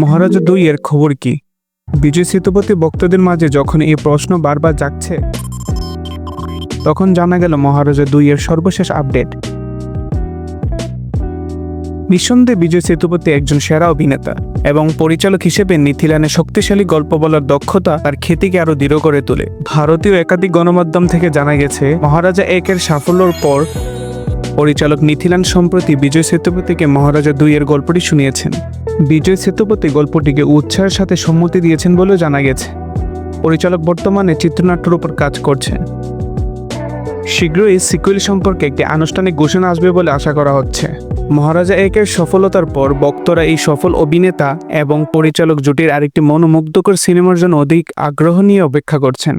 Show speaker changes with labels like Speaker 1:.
Speaker 1: মহারাজা ২ এর খবর কি? বিজয় সেতুপতি ভক্তদের মাঝে যখন এই প্রশ্ন বারবার জাগছে, তখন জানা গেল মহারাজা ২ এর সর্বশেষ আপডেট। নিঃসন্দেহে বিজয় সেতুপতি একজন সেরা অভিনেতা এবং পরিচালক হিসেবে নিথিলানের শক্তিশালী গল্প বলার দক্ষতা তার খ্যাতিকে আরও দৃঢ় করে তোলে। ভারতীয় একাধিক গণমাধ্যম থেকে জানা গেছে, মহারাজা ১ এর সাফল্যের পর পরিচালক নিথিলান সম্প্রতি বিজয় সেতুপতিকে মহারাজা ২ এর গল্পটি শুনিয়েছেন। বিজয় সেতুপতি গল্পটিকে উৎসাহের সাথে সম্মতি দিয়েছেন বলেও জানা গেছে। পরিচালক বর্তমানে চিত্রনাট্যের উপর কাজ করছেন। শীঘ্রই সিকুয়েল সম্পর্কে একটি আনুষ্ঠানিক ঘোষণা আসবে বলে আশা করা হচ্ছে। মহারাজা ১ এর সফলতার পর ভক্তরা এই সফল অভিনেতা এবং পরিচালক জুটির আরেকটি মনোমুগ্ধকর সিনেমার জন্য অধিক আগ্রহ নিয়ে অপেক্ষা করছেন।